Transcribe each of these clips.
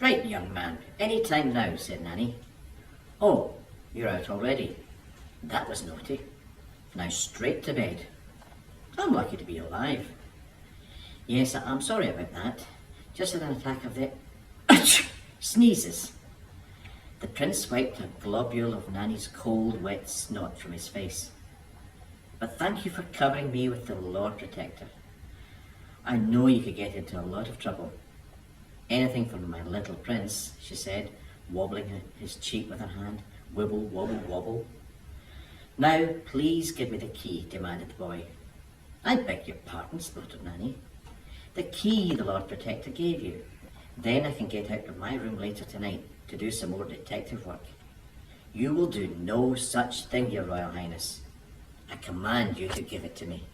Right, young man, any time now, said Nanny. Oh, you're out already. That was naughty. Now straight to bed. I'm lucky to be alive. Yes, I'm sorry about that. Just had an attack of the sneezes. The prince wiped a globule of Nanny's cold, wet snot from his face. But thank you for covering me with the Lord Protector. I know you could get into a lot of trouble. Anything from my little prince, she said, wobbling his cheek with her hand. Wibble, wobble, wobble. Now, please give me the key, demanded the boy. I beg your pardon, spluttered Nanny. The key the Lord Protector gave you. Then I can get out of my room later tonight to do some more detective work. You will do no such thing, Your Royal Highness. I command you to give it to me.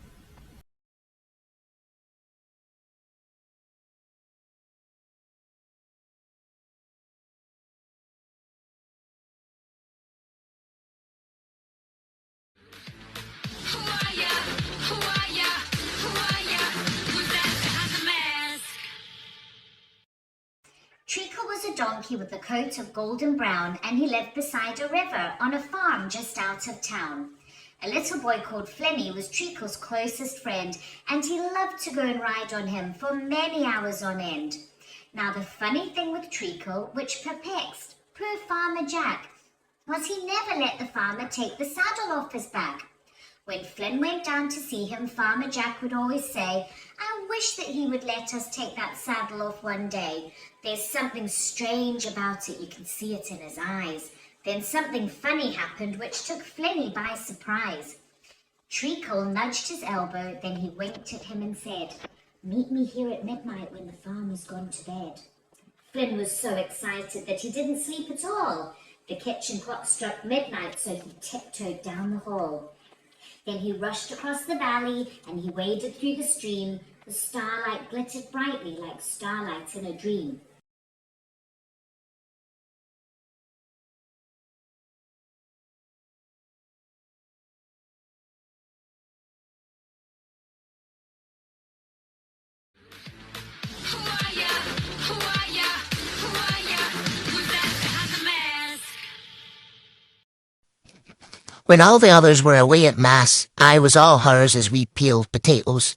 Treacle was a donkey with a coat of golden brown, and he lived beside a river on a farm just out of town. A little boy called Flinny was Treacle's closest friend, and he loved to go and ride on him for many hours on end. Now the funny thing with Treacle, which perplexed poor Farmer Jack, was he never let the farmer take the saddle off his back. When Flynn went down to see him, Farmer Jack would always say, "I wish that he would let us take that saddle off one day. There's something strange about it, you can see it in his eyes." Then something funny happened which took Flinny by surprise. Treacle nudged his elbow, then he winked at him and said, "Meet me here at midnight when the farmer's gone to bed." Flynn was so excited that he didn't sleep at all. The kitchen clock struck midnight, so he tiptoed down the hall. Then he rushed across the valley and he waded through the stream. The starlight glittered brightly like starlight in a dream. When all the others were away at mass, I was all hers as we peeled potatoes.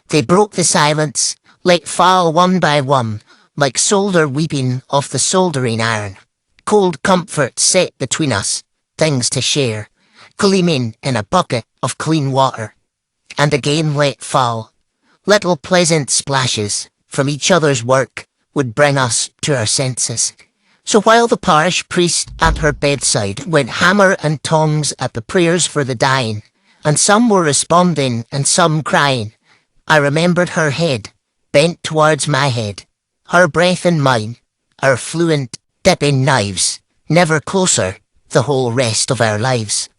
They broke the silence, let fall one by one, like solder weeping off the soldering iron. Cold comfort set between us, things to share, gleaming in a bucket of clean water. And again let fall. Little pleasant splashes from each other's work would bring us to our senses. So while the parish priest at her bedside went hammer and tongs at the prayers for the dying, and some were responding and some crying, I remembered her head, bent towards my head, her breath in mine, our fluent, dipping knives, never closer the whole rest of our lives.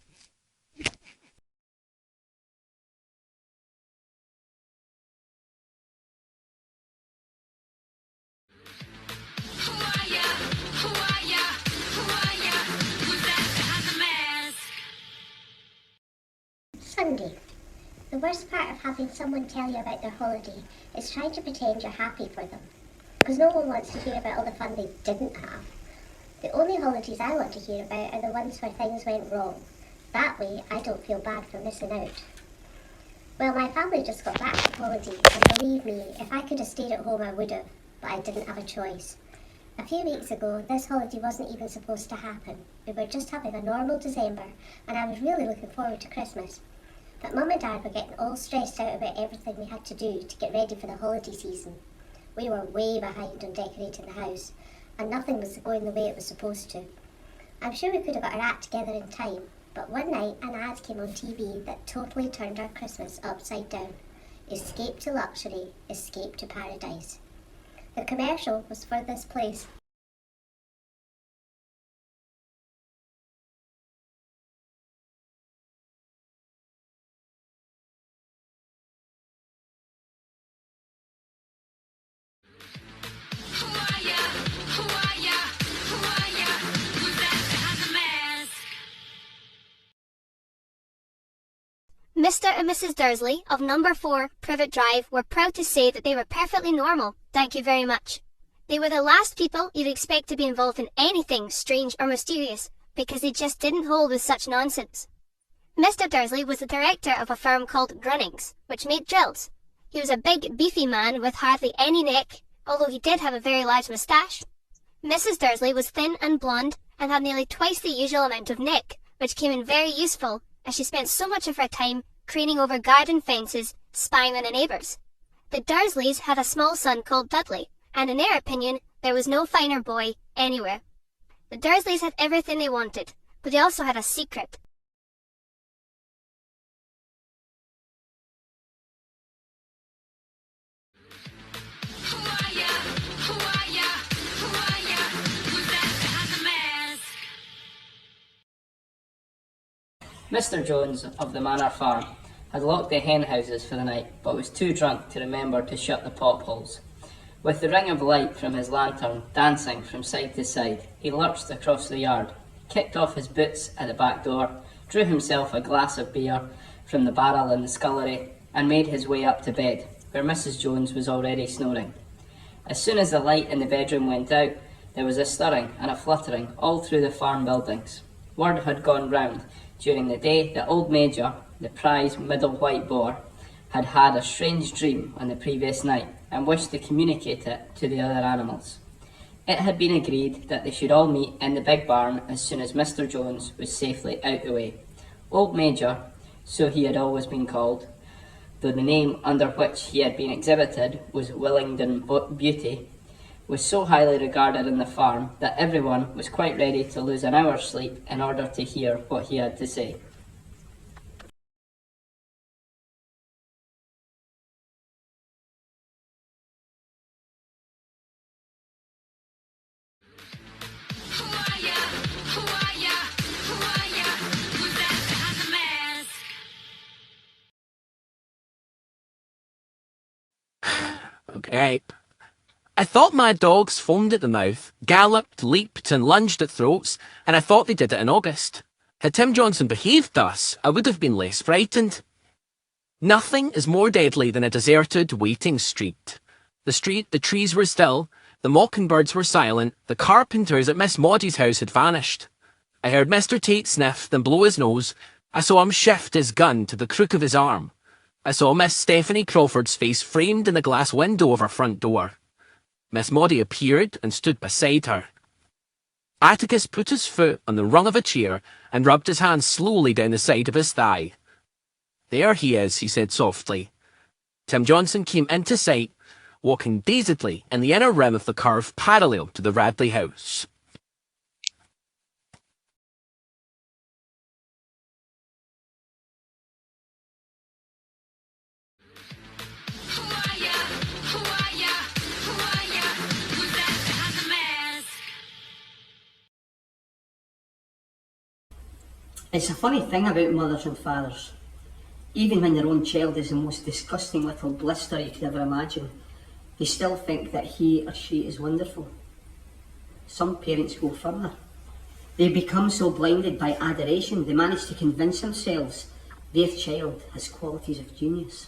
Sunday. The worst part of having someone tell you about their holiday is trying to pretend you're happy for them, because no one wants to hear about all the fun they didn't have. The only holidays I want to hear about are the ones where things went wrong. That way I don't feel bad for missing out. Well, my family just got back from holiday, and believe me, if I could have stayed at home I would have, but I didn't have a choice. A few weeks ago, this holiday wasn't even supposed to happen. We were just having a normal December, and I was really looking forward to Christmas. But Mum and Dad were getting all stressed out about everything we had to do to get ready for the holiday season. We were way behind on decorating the house, and nothing was going the way it was supposed to. I'm sure we could have got our act together in time, but one night an ad came on TV that totally turned our Christmas upside down. Escape to luxury, escape to paradise. The commercial was for this place. Mr. and Mrs. Dursley of number 4 Privet Drive were proud to say that they were perfectly normal, thank you very much. They were the last people you'd expect to be involved in anything strange or mysterious, because they just didn't hold with such nonsense. Mr. Dursley was the director of a firm called Grunnings, which made drills. He was a big, beefy man with hardly any neck, although he did have a very large moustache. Mrs. Dursley was thin and blonde, and had nearly twice the usual amount of neck, which came in very useful, as she spent so much of her time craning over garden fences, spying on the neighbours. The Dursleys had a small son called Dudley, and in their opinion, there was no finer boy anywhere. The Dursleys had everything they wanted, but they also had a secret. Mr. Jones of the Manor Farm had locked the hen houses for the night, but was too drunk to remember to shut the potholes. With the ring of light from his lantern dancing from side to side, he lurched across the yard, kicked off his boots at the back door, drew himself a glass of beer from the barrel in the scullery, and made his way up to bed, where Mrs. Jones was already snoring. As soon as the light in the bedroom went out, there was a stirring and a fluttering all through the farm buildings. Word had gone round during the day that old Major, the prize middle white boar, had had a strange dream on the previous night and wished to communicate it to the other animals. It had been agreed that they should all meet in the big barn as soon as Mr. Jones was safely out the way. Old Major, so he had always been called, though the name under which he had been exhibited was Willingdon Beauty, was so highly regarded in the farm that everyone was quite ready to lose an hour's sleep in order to hear what he had to say. Okay. I thought my dogs foamed at the mouth, galloped, leaped, and lunged at throats, and I thought they did it in August. Had Tim Johnson behaved thus, I would have been less frightened. Nothing is more deadly than a deserted, waiting street. The trees were still, the mockingbirds were silent, the carpenters at Miss Maudie's house had vanished. I heard Mr. Tate sniff, then blow his nose. I saw him shift his gun to the crook of his arm. I saw Miss Stephanie Crawford's face framed in the glass window of her front door. Miss Maudie appeared and stood beside her. Atticus put his foot on the rung of a chair and rubbed his hand slowly down the side of his thigh. "There he is," he said softly. Tim Johnson came into sight, walking dazedly in the inner rim of the curve parallel to the Radley house. It's a funny thing about mothers and fathers. Even when their own child is the most disgusting little blister you could ever imagine, they still think that he or she is wonderful. Some parents go further. They become so blinded by adoration, they manage to convince themselves their child has qualities of genius.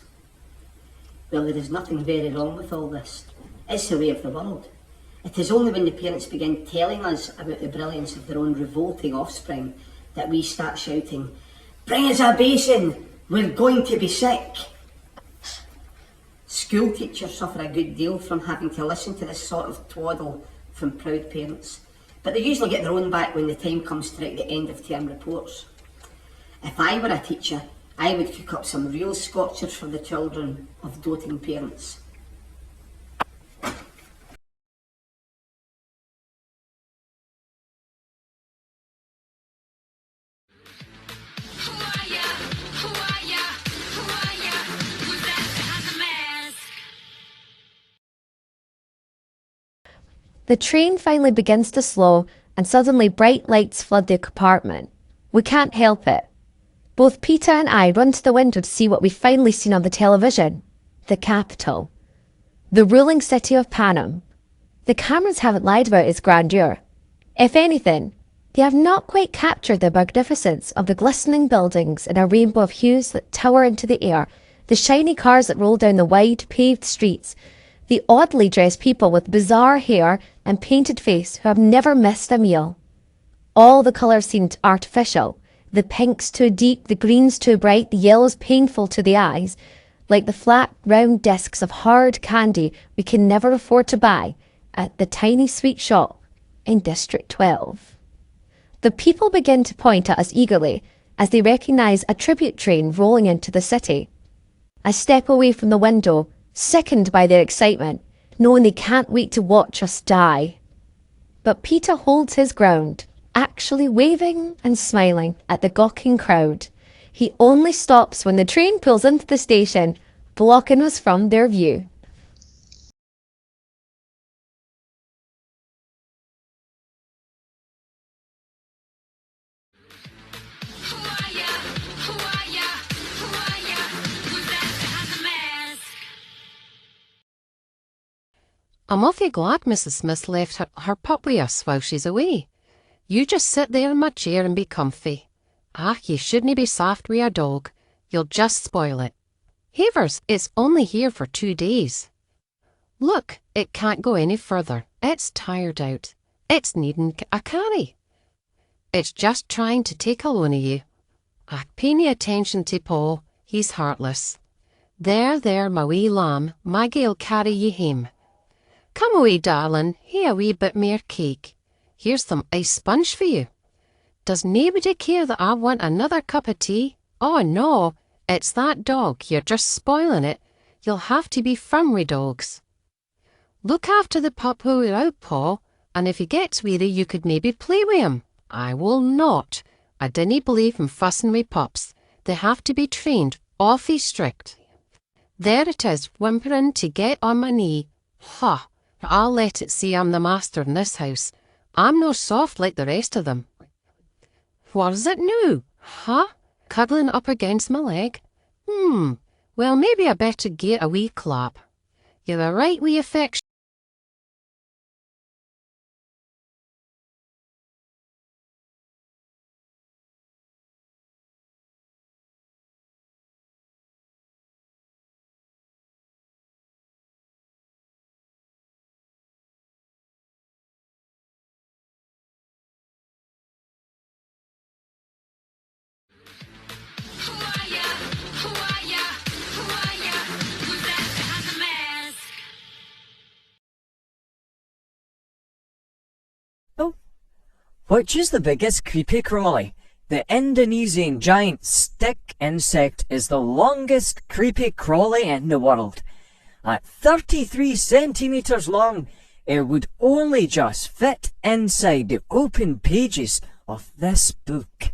Well, there is nothing very wrong with all this. It's the way of the world. It is only when the parents begin telling us about the brilliance of their own revolting offspring that we start shouting, "Bring us a basin, we're going to be sick." School teachers suffer a good deal from having to listen to this sort of twaddle from proud parents, but they usually get their own back when the time comes to write the end of term reports. If I were a teacher, I would cook up some real scorchers for the children of doting parents. The train finally begins to slow, and suddenly bright lights flood the compartment. We can't help it. Both Peter and I run to the window to see what we've finally seen on the television. The capital. The ruling city of Panem. The cameras haven't lied about its grandeur. If anything, they have not quite captured the magnificence of the glistening buildings in a rainbow of hues that tower into the air, the shiny cars that roll down the wide, paved streets, The oddly dressed people with bizarre hair and painted face who have never missed a meal. All the colours seemed artificial. The pinks too deep, the greens too bright, the yellows painful to the eyes, like the flat, round discs of hard candy we can never afford to buy at the tiny sweet shop in District 12. The people begin to point at us eagerly as they recognise a tribute train rolling into the city. I step away from the window, sickened by their excitement, knowing they can't wait to watch us die. But Peter holds his ground, actually waving and smiling at the gawking crowd. He only stops when the train pulls into the station, blocking us from their view. I'm awfully glad Mrs. Smith left her pup with us while she's away. You just sit there in my chair and be comfy. You shouldn't be soft with a dog. You'll just spoil it. Havers, it's only here for 2 days. Look, it can't go any further. It's tired out. It's needing a carry. It's just trying to take a loan of you. Pay no attention to Paul. He's heartless. There, my wee lamb. Maggie'll carry you home. Come away, darling. Here a wee bit more cake. Here's some ice sponge for you. Does nobody care that I want another cup of tea? Oh no, it's that dog. You're just spoiling it. You'll have to be firm with dogs. Look after the pup without Paul, and if he gets weary you could maybe play with him. I will not. I dinna believe in fussing with pups. They have to be trained, awfully strict. There it is, whimpering to get on my knee. Ha! I'll let it see I'm the master in this house. I'm no soft like the rest of them. What is it now? Cuddling up against my leg? Well, maybe I better get a wee clap. You're a right wee affection. Which is the biggest creepy crawly? The Indonesian giant stick insect is the longest creepy crawly in the world. At 33 centimeters long, it would only just fit inside the open pages of this book.